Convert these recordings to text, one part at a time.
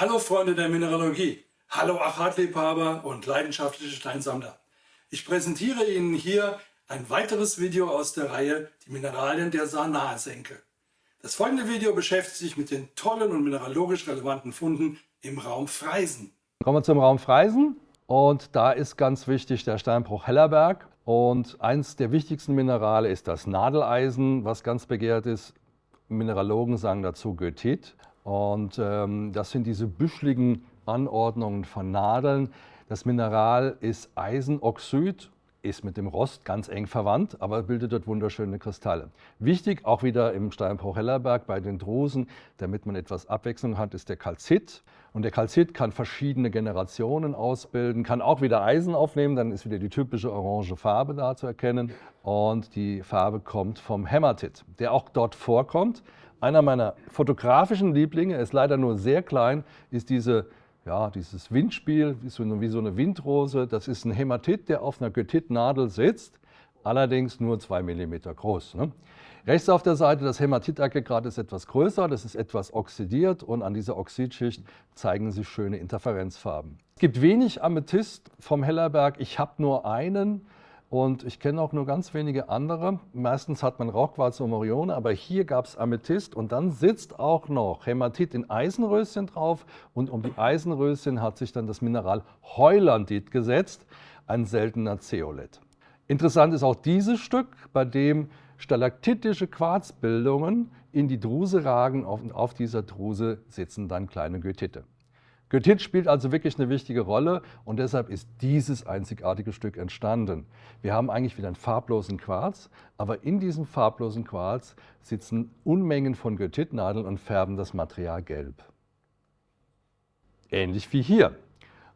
Hallo Freunde der Mineralogie, hallo Achatliebhaber und leidenschaftliche Steinsammler. Ich präsentiere Ihnen hier ein weiteres Video aus der Reihe Die Mineralien der Sarnasenke. Das folgende Video beschäftigt sich mit den tollen und mineralogisch relevanten Funden im Raum Freisen. Kommen wir zum Raum Freisen und da ist ganz wichtig der Steinbruch Hellerberg. Und eins der wichtigsten Minerale ist das Nadeleisen, was ganz begehrt ist. Mineralogen sagen dazu Goethit. Und das sind diese büscheligen Anordnungen von Nadeln. Das Mineral ist Eisenoxid, ist mit dem Rost ganz eng verwandt, aber bildet dort wunderschöne Kristalle. Wichtig, auch wieder im Steinbruch Hellerberg bei den Drusen, damit man etwas Abwechslung hat, ist der Calcit. Und der Calcit kann verschiedene Generationen ausbilden, kann auch wieder Eisen aufnehmen, dann ist wieder die typische orange Farbe da zu erkennen. Und die Farbe kommt vom Hämatit, der auch dort vorkommt. Einer meiner fotografischen Lieblinge, ist leider nur sehr klein, ist dieses Windspiel, wie so eine Windrose. Das ist ein Hämatit, der auf einer Goethitnadel sitzt, allerdings nur 2 mm groß. Ne? Rechts auf der Seite, das Hämatitaggregat ist etwas größer, das ist etwas oxidiert und an dieser Oxidschicht zeigen sich schöne Interferenzfarben. Es gibt wenig Amethyst vom Hellerberg, ich habe nur einen. Und ich kenne auch nur ganz wenige andere. Meistens hat man Rauchquarz und Morione, aber hier gab es Amethyst und dann sitzt auch noch Hämatit in Eisenröschen drauf und um die Eisenröschen hat sich dann das Mineral Heulandit gesetzt, ein seltener Zeolit. Interessant ist auch dieses Stück, bei dem stalaktitische Quarzbildungen in die Druse ragen und auf dieser Druse sitzen dann kleine Goethite. Goethit spielt also wirklich eine wichtige Rolle und deshalb ist dieses einzigartige Stück entstanden. Wir haben eigentlich wieder einen farblosen Quarz, aber in diesem farblosen Quarz sitzen Unmengen von Goethitnadeln und färben das Material gelb. Ähnlich wie hier.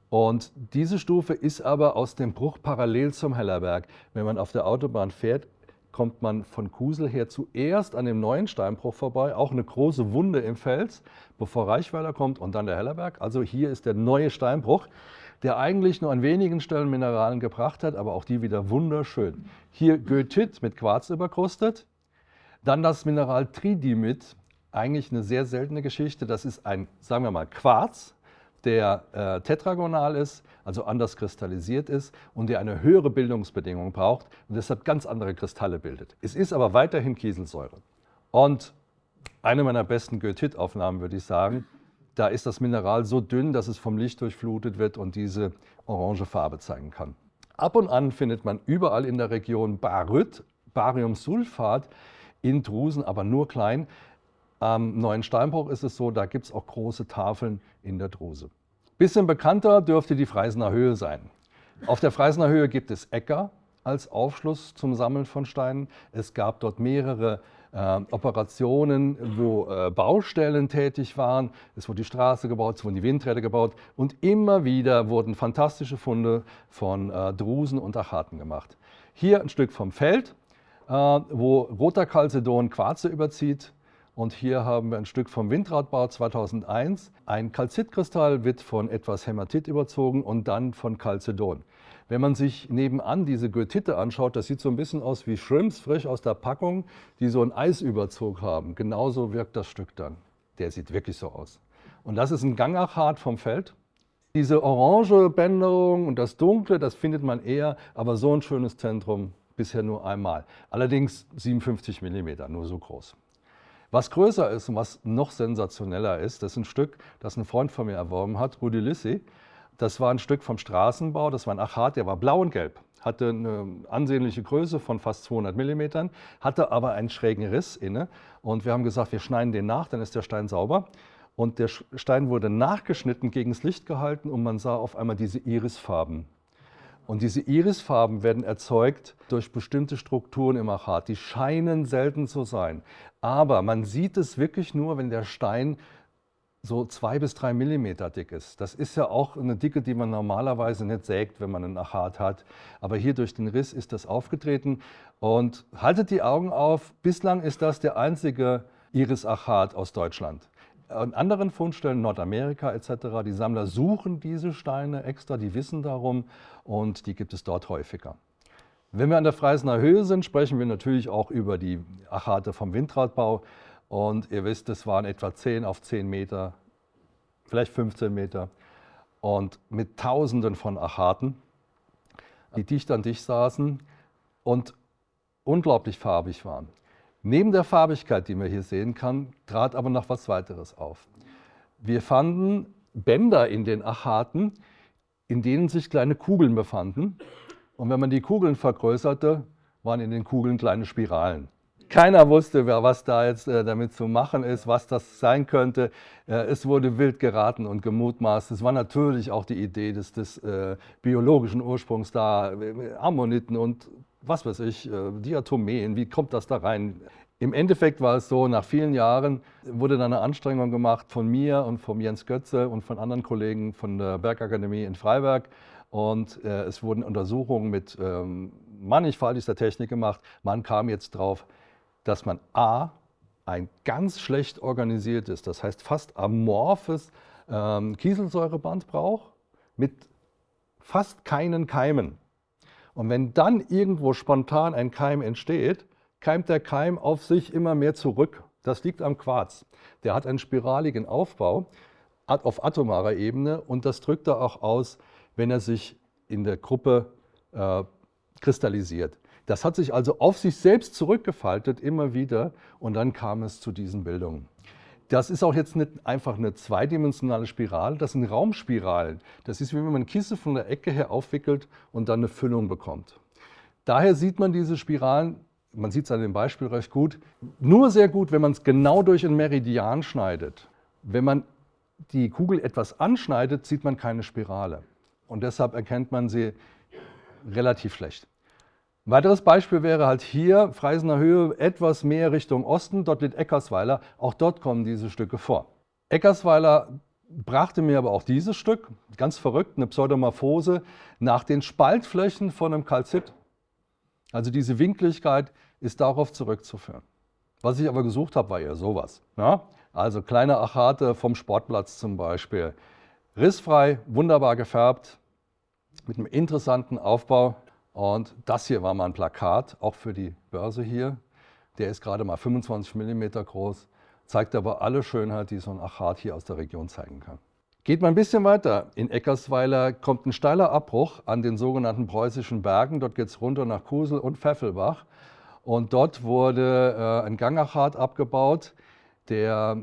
Und diese Stufe ist aber aus dem Bruch parallel zum Hellerberg. Wenn man auf der Autobahn fährt, kommt man von Kusel her zuerst an dem neuen Steinbruch vorbei, auch eine große Wunde im Fels, bevor Reichweiler kommt und dann der Hellerberg. Also hier ist der neue Steinbruch, der eigentlich nur an wenigen Stellen Mineralien gebracht hat, aber auch die wieder wunderschön. Hier Goethit mit Quarz überkrustet, dann das Mineral Tridimit, eigentlich eine sehr seltene Geschichte. Das ist ein, sagen wir mal, Quarz, der tetragonal ist, also anders kristallisiert ist und der eine höhere Bildungsbedingung braucht und deshalb ganz andere Kristalle bildet. Es ist aber weiterhin Kieselsäure. Und eine meiner besten Goethit-Aufnahmen, würde ich sagen, da ist das Mineral so dünn, dass es vom Licht durchflutet wird und diese orange Farbe zeigen kann. Ab und an findet man überall in der Region Baryt, Bariumsulfat, in Drusen, aber nur klein. Am neuen Steinbruch ist es so, da gibt es auch große Tafeln in der Druse. Bisschen bekannter dürfte die Freisener Höhe sein. Auf der Freisener Höhe gibt es Äcker als Aufschluss zum Sammeln von Steinen. Es gab dort mehrere Operationen, wo Baustellen tätig waren. Es wurde die Straße gebaut, es wurden die Windräder gebaut und immer wieder wurden fantastische Funde von Drusen und Achaten gemacht. Hier ein Stück vom Feld, wo roter Chalcedon Quarze überzieht. Und hier haben wir ein Stück vom Windradbau 2001. Ein Calcitkristall wird von etwas Hämatit überzogen und dann von Chalcedon. Wenn man sich nebenan diese Goethite anschaut, das sieht so ein bisschen aus wie Shrimps, frisch aus der Packung, die so einen Eisüberzug haben. Genauso wirkt das Stück dann. Der sieht wirklich so aus. Und das ist ein Gangachat vom Feld. Diese orange Bänderung und das Dunkle, das findet man eher, aber so ein schönes Zentrum bisher nur einmal. Allerdings 57 mm, nur so groß. Was größer ist und was noch sensationeller ist, das ist ein Stück, das ein Freund von mir erworben hat, Rudi Lissi. Das war ein Stück vom Straßenbau, das war ein Achat, der war blau und gelb, hatte eine ansehnliche Größe von fast 200 mm, hatte aber einen schrägen Riss inne. Und wir haben gesagt, wir schneiden den nach, dann ist der Stein sauber. Und der Stein wurde nachgeschnitten, gegen das Licht gehalten und man sah auf einmal diese Irisfarben. Und diese Irisfarben werden erzeugt durch bestimmte Strukturen im Achat. Die scheinen selten zu sein. Aber man sieht es wirklich nur, wenn der Stein so 2 bis 3 mm dick ist. Das ist ja auch eine Dicke, die man normalerweise nicht sägt, wenn man einen Achat hat. Aber hier durch den Riss ist das aufgetreten. Und haltet die Augen auf, bislang ist das der einzige Iris-Achat aus Deutschland. An anderen Fundstellen, Nordamerika etc., die Sammler suchen diese Steine extra, die wissen darum und die gibt es dort häufiger. Wenn wir an der Freisener Höhe sind, sprechen wir natürlich auch über die Achate vom Windradbau. Und ihr wisst, es waren etwa 10 auf 10 Meter vielleicht 15 Meter. Und mit Tausenden von Achaten, die dicht an dicht saßen und unglaublich farbig waren. Neben der Farbigkeit, die man hier sehen kann, trat aber noch was weiteres auf. Wir fanden Bänder in den Achaten, in denen sich kleine Kugeln befanden. Und wenn man die Kugeln vergrößerte, waren in den Kugeln kleine Spiralen. Keiner wusste, was da jetzt damit zu machen ist, was das sein könnte. Es wurde wild geraten und gemutmaßt. Es war natürlich auch die Idee des biologischen Ursprungs da, Ammoniten und was weiß ich, Diatomeen, wie kommt das da rein? Im Endeffekt war es so, nach vielen Jahren wurde dann eine Anstrengung gemacht von mir und von Jens Götze und von anderen Kollegen von der Bergakademie in Freiberg. Und es wurden Untersuchungen mit mannigfaltigster Technik gemacht. Man kam jetzt drauf, dass man A, ein ganz schlecht organisiertes, das heißt fast amorphes Kieselsäureband braucht, mit fast keinen Keimen. Und wenn dann irgendwo spontan ein Keim entsteht, keimt der Keim auf sich immer mehr zurück. Das liegt am Quarz. Der hat einen spiraligen Aufbau auf atomarer Ebene und das drückt er auch aus, wenn er sich in der Gruppe kristallisiert. Das hat sich also auf sich selbst zurückgefaltet, immer wieder, und dann kam es zu diesen Bildungen. Das ist auch jetzt nicht einfach eine zweidimensionale Spirale, das sind Raumspiralen. Das ist, wie wenn man Kissen von der Ecke her aufwickelt und dann eine Füllung bekommt. Daher sieht man diese Spiralen, man sieht es an dem Beispiel recht gut, nur sehr gut, wenn man es genau durch einen Meridian schneidet. Wenn man die Kugel etwas anschneidet, sieht man keine Spirale. Und deshalb erkennt man sie relativ schlecht. Ein weiteres Beispiel wäre halt hier, Freisener Höhe, etwas mehr Richtung Osten, dort liegt Eckersweiler, auch dort kommen diese Stücke vor. Eckersweiler brachte mir aber auch dieses Stück, ganz verrückt, eine Pseudomorphose, nach den Spaltflächen von einem Kalzit. Also diese Winkligkeit ist darauf zurückzuführen. Was ich aber gesucht habe, war eher sowas. Ja? Also kleine Achate vom Sportplatz zum Beispiel. Rissfrei, wunderbar gefärbt, mit einem interessanten Aufbau. Und das hier war mal ein Plakat, auch für die Börse hier. Der ist gerade mal 25 mm groß, zeigt aber alle Schönheit, die so ein Achat hier aus der Region zeigen kann. Geht man ein bisschen weiter, in Eckersweiler kommt ein steiler Abbruch an den sogenannten Preußischen Bergen. Dort geht es runter nach Kusel und Pfeffelbach. Und dort wurde ein Gangachat abgebaut, der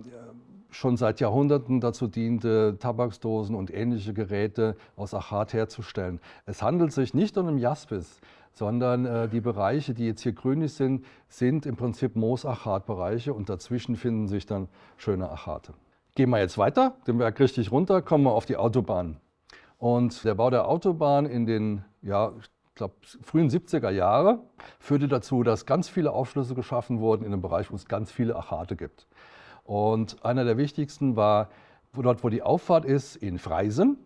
schon seit Jahrhunderten dazu diente, Tabaksdosen und ähnliche Geräte aus Achat herzustellen. Es handelt sich nicht um Jaspis, sondern die Bereiche, die jetzt hier grünlich sind, sind im Prinzip Moosachat-Bereiche und dazwischen finden sich dann schöne Achate. Gehen wir jetzt weiter, den Berg richtig runter, kommen wir auf die Autobahn. Und der Bau der Autobahn in den frühen 70er Jahre führte dazu, dass ganz viele Aufschlüsse geschaffen wurden in einem Bereich, wo es ganz viele Achate gibt. Und einer der wichtigsten war dort, wo die Auffahrt ist, in Freisen.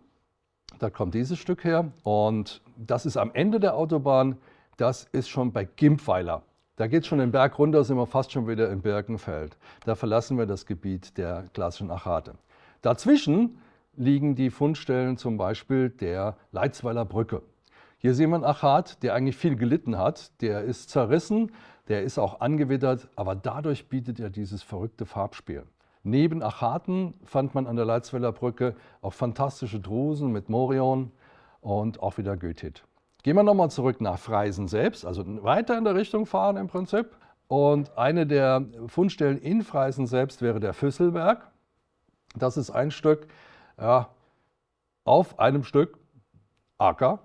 Da kommt dieses Stück her. Und das ist am Ende der Autobahn. Das ist schon bei Gimpweiler. Da geht es schon den Berg runter, sind wir fast schon wieder im Birkenfeld. Da verlassen wir das Gebiet der klassischen Achate. Dazwischen liegen die Fundstellen zum Beispiel der Leitzweiler Brücke. Hier sehen wir einen Achat, der eigentlich viel gelitten hat. Der ist zerrissen. Der ist auch angewittert, aber dadurch bietet er dieses verrückte Farbspiel. Neben Achaten fand man an der Leitzweiler Brücke auch fantastische Drusen mit Morion und auch wieder Goethit. Gehen wir nochmal zurück nach Freisen selbst, also weiter in der Richtung fahren im Prinzip. Und eine der Fundstellen in Freisen selbst wäre der Füsselberg. Das ist ein Stück, ja, auf einem Stück Acker.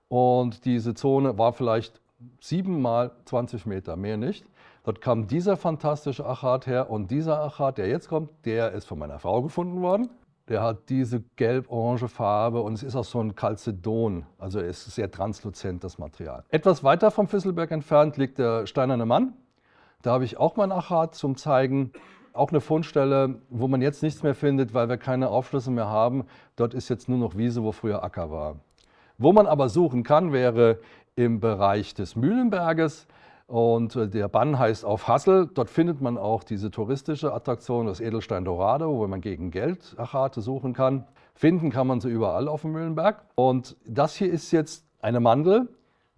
Und diese Zone war vielleicht 7 mal 20 Meter, mehr nicht. Dort kam dieser fantastische Achat her und dieser Achat, der jetzt kommt, der ist von meiner Frau gefunden worden. Der hat diese gelb-orange Farbe und es ist auch so ein Chalcedon, also es ist sehr transluzent, das Material. Etwas weiter vom Füsselberg entfernt liegt der Steinerne Mann. Da habe ich auch mal ein Achat zum Zeigen. Auch eine Fundstelle, wo man jetzt nichts mehr findet, weil wir keine Aufschlüsse mehr haben. Dort ist jetzt nur noch Wiese, wo früher Acker war. Wo man aber suchen kann, wäre im Bereich des Mühlenberges und der Bann heißt auf Hassel. Dort findet man auch diese touristische Attraktion, das Edelstein Dorado, wo man gegen Geld Achate suchen kann. Finden kann man sie überall auf dem Mühlenberg. Und das hier ist jetzt eine Mandel,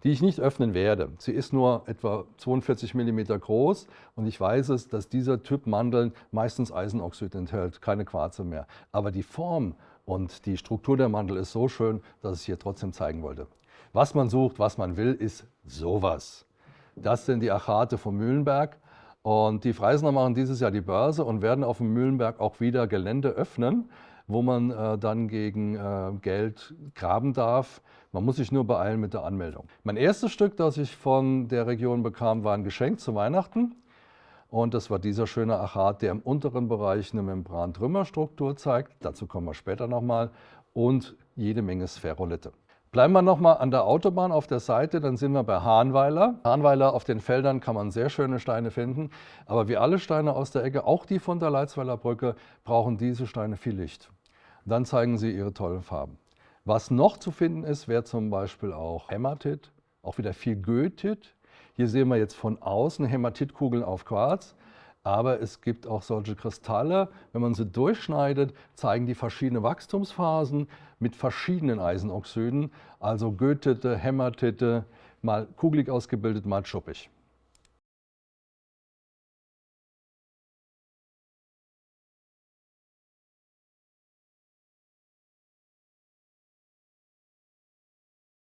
die ich nicht öffnen werde. Sie ist nur etwa 42 mm groß und ich weiß es, dass dieser Typ Mandeln meistens Eisenoxid enthält, keine Quarze mehr. Aber die Form und die Struktur der Mandel ist so schön, dass ich es hier trotzdem zeigen wollte. Was man sucht, was man will, ist sowas. Das sind die Achate vom Mühlenberg. Und die Freisner machen dieses Jahr die Börse und werden auf dem Mühlenberg auch wieder Gelände öffnen, wo man dann gegen Geld graben darf. Man muss sich nur beeilen mit der Anmeldung. Mein erstes Stück, das ich von der Region bekam, war ein Geschenk zu Weihnachten. Und das war dieser schöne Achat, der im unteren Bereich eine Membrantrümmerstruktur zeigt. Dazu kommen wir später nochmal. Und jede Menge Spherolithe. Bleiben wir nochmal an der Autobahn auf der Seite, dann sind wir bei Hahnweiler. Hahnweiler, auf den Feldern kann man sehr schöne Steine finden. Aber wie alle Steine aus der Ecke, auch die von der Leitzweiler Brücke, brauchen diese Steine viel Licht. Dann zeigen sie ihre tollen Farben. Was noch zu finden ist, wäre zum Beispiel auch Hämatit, auch wieder viel Goethit. Hier sehen wir jetzt von außen Hämatitkugeln auf Quarz. Aber es gibt auch solche Kristalle, wenn man sie durchschneidet, zeigen die verschiedene Wachstumsphasen mit verschiedenen Eisenoxiden, also Goethite, Hämatite, mal kugelig ausgebildet, mal schuppig.